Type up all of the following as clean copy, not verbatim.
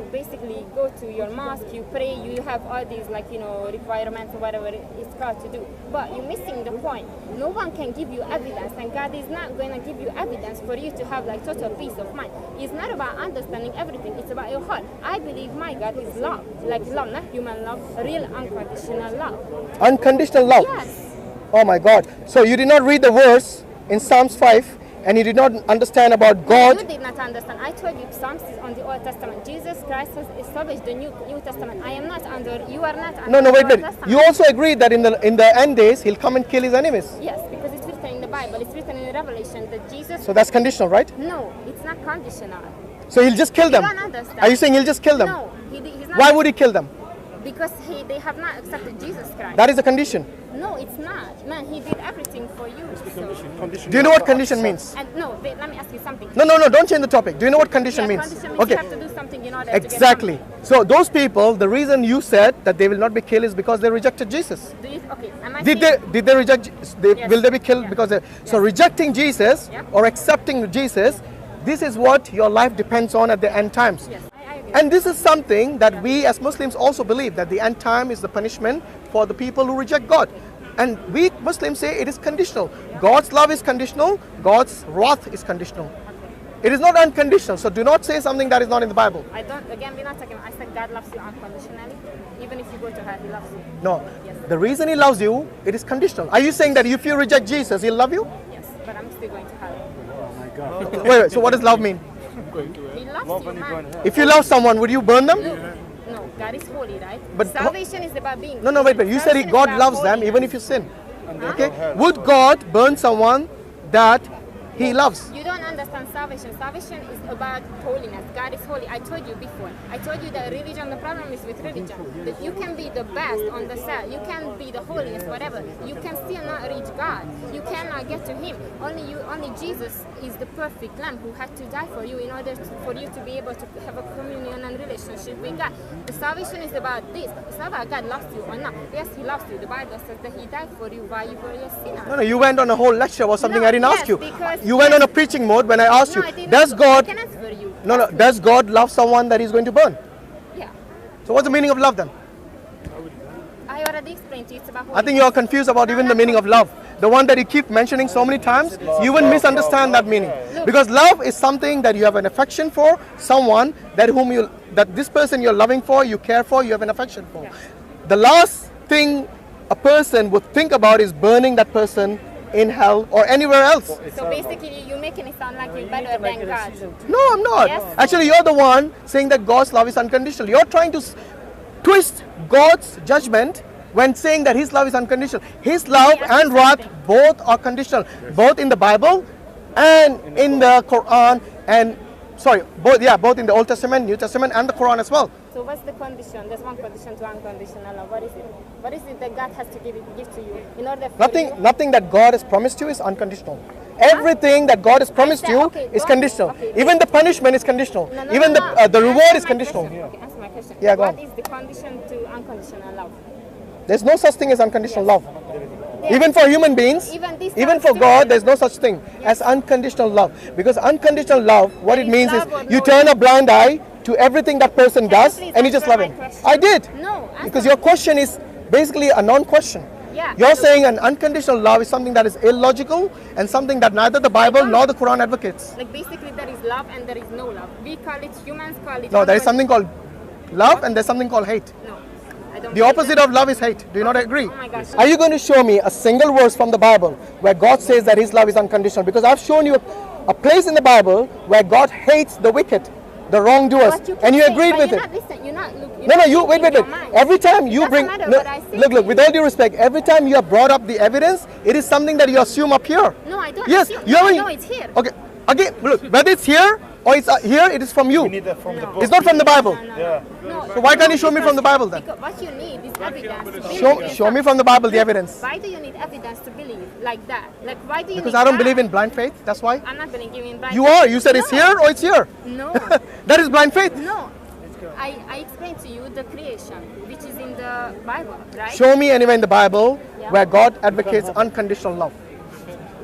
basically go to your mosque, you pray, you have all these requirements or whatever it's called to do. But you're missing the point. No one can give you evidence, and God is not going to give you evidence for you to have total peace of mind. It's not about understanding everything, it's about your heart. I believe my God is love. Like love, not human love, real unconditional love. Unconditional love? Yes. Oh my God. So you did not read the verse in Psalms 5 and you did not understand about God. You did not understand. I told you Psalms is on the Old Testament. Jesus Christ has established the New Testament. I am not under, you are not under No, wait. Testament. You also agreed that in the end days, he'll come and kill his enemies. Yes, because it's written in the Bible. It's written in Revelation that Jesus... So that's conditional, right? No, it's not conditional. So he'll just kill them? You don't understand. Are you saying he'll just kill them? No, he's not. Why would he kill them? Because they have not accepted Jesus Christ. That is a condition. No, it's not. Man, he did everything for you. Do you know what condition means? And no, wait, let me ask you something. No, don't change the topic. Do you know what condition means? Condition means you have to do something in order exactly. to get So those people, the reason you said that they will not be killed is because they rejected Jesus. Did they reject? Yes. Will they be killed Yeah. because they, so rejecting Jesus or accepting Jesus? This is what your life depends on at the end times. Yes, I agree. And this is something that we as Muslims also believe, that the end time is the punishment for the people who reject God. And we Muslims say it is conditional. God's love is conditional. God's wrath is conditional. It is not unconditional. So do not say something that is not in the Bible. We're not talking. I said God loves you unconditionally. Even if you go to hell, he loves you. No. Yes. The reason he loves you, it is conditional. Are you saying that if you reject Jesus, he'll love you? Yes, but I'm still going to hell. Oh my God. Wait, so what does love mean? He loves you, man. If you love someone, would you burn them? No, God is holy, right? But salvation is about being. No, wait. You said Salvation is God about loves them holiness. even if you sin. Okay? Would God burn someone that he loves? You don't understand salvation. Salvation is about holiness. God is holy. I told you before. I told you that religion, the problem is with religion. That you can be the best on the cell. You can be the holiest, whatever. You can still not reach God. You cannot get to Him. Only Jesus is the perfect Lamb who had to die for you in order for you to be able to have a communion and relationship with God. The salvation is about this. It's not about God loves you or not. Yes, He loves you. The Bible says that He died for you while you were a sinner. No, you went on a whole lecture or something. No, I didn't yes, ask you. because- You went on a preaching mode when I asked No, you. I didn't. Does God? I can answer you. Does God love someone that He's going to burn? Yeah. So what's the meaning of love then? I already explained to you. It's about I think you are confused about even the meaning of love. The one that you keep mentioning so many times, you will misunderstand that meaning. Because love is something that you have an affection for, someone that this person you're loving for, you care for, you have an affection for. Yeah. The last thing a person would think about is burning that person in hell or anywhere else. So basically, you're making it sound like you're better than God. No, I'm not. Yes. Actually, you're the one saying that God's love is unconditional. You're trying to twist God's judgment when saying that His love is unconditional. His love and wrath both are conditional, both in the Bible and in the Quran both in the Old Testament, New Testament, and the Quran as well. So what's the condition? There's one condition to unconditional love. What is it? What is it that God has to give to you in order for you? Nothing that God has promised you is unconditional. Everything that God has promised you is conditional. Even the punishment is conditional. Even the reward is conditional. Okay, answer my question. Yeah, go on. What is the condition to unconditional love? There's no such thing as unconditional love. Even for human beings, even for God, there's no such thing as unconditional love. Because unconditional love, what it means is you turn a blind eye to everything that person does and you just love him. I did. No. Because your question is basically a non-question. Yeah. You're saying an unconditional love is something that is illogical and something that neither the Bible nor the Quran advocates. Like basically there is love and there is no love. We call it, humans call it. No, there is something called love and there's something called hate. No. I don't The opposite of love is hate. Do you not agree? Oh my gosh. Are you going to show me a single verse from the Bible where God says that His love is unconditional? Because I've shown you a place in the Bible where God hates the wicked, the wrongdoers, and you agreed with it. Wait. Every time you bring, look, with all due respect, every time you have brought up the evidence, it is something that you assume up here. No, I don't. Yes, assume. you I know it's here. Okay, again, look, whether it's here or it's here, it is from you. We need that from the book. It's not from the Bible. Yeah. No, So why can't you show me from the Bible then? Because what you need is evidence. Show me from the Bible the evidence. Why do you need evidence to believe like that? Like why do you Because need I don't that? believe in blind faith. That's why. I'm not believing in blind You faith. are. You said it's here or it's here. No. That is blind faith. No. I explained to you the creation, which is in the Bible, right? Show me anywhere in the Bible Yeah. where God advocates unconditional love.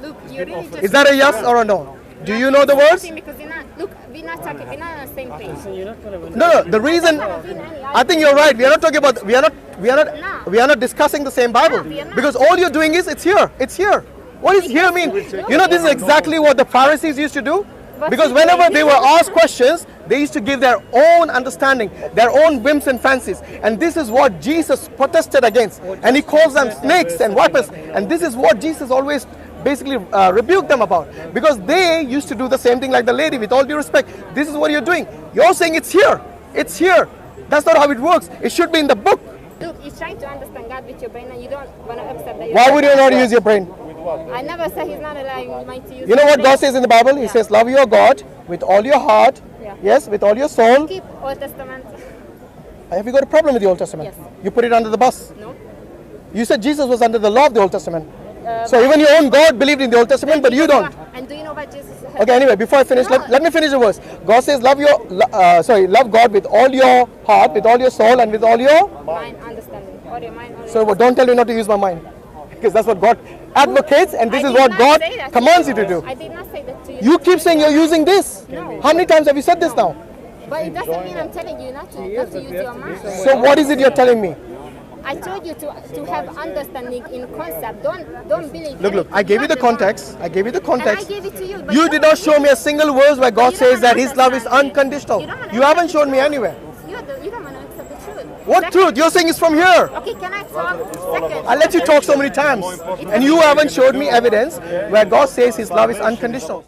Look, you really just... Is that a yes or a no? Do you know the words? Because you're not Look, we're not talking. We're not on the same page. No, the reason I think you're right. We are not talking about. We are not discussing the same Bible, we are not. because all you're doing is it's here. It's here. What does here mean? You know, this is exactly what the Pharisees used to do. But Because see, whenever they were this- asked questions, they used to give their own understanding, their own whims and fancies. And this is what Jesus protested against. And he calls them snakes and vipers. And this is what Jesus always basically rebuked them about. Because they used to do the same thing like the lady, with all due respect. This is what you're doing. You're saying it's here. It's here. That's not how it works. It should be in the book. Look, you're trying to understand God with your brain, and you don't want to accept that. Why would you not use your brain? I never said He's not allowing me to use. You know my what brain. God says in the Bible? He Yeah. says, love your God with all your heart. Yeah. Yes, with all your soul. Keep Old Testament. Have you got a problem with the Old Testament? Yes. You put it under the bus. No. You said Jesus was under the law of the Old Testament. So even your own God believed in the Old Testament, but you don't. And do you know what Jesus said? Okay, anyway, before I finish, No. let me finish the verse. God says, love God with all your heart, with all your soul, and with all your... Mind, understanding. Or your mind. Or So don't tell me not to use my mind. Because that's what God advocates, and this I is did what not God say that commands you to to do. I did not say that to you. You keep saying you're using this. No. How many times have you said this now? But it doesn't mean I'm telling you not to use your mind. So what is it you're telling me? I told you to have understanding in concept. Don't believe. Look, I gave you the context. I gave you the And I context. gave it to you. But You did not show me a single verse where God you don't says that His love is understand me. unconditional. You don't wanna You haven't accept shown the me truth. anywhere. You don't want to accept the truth. What Second- truth? You're saying it's from here. Okay, can I talk? Second. I let you talk so many times, and you haven't showed me evidence where God says His love is unconditional.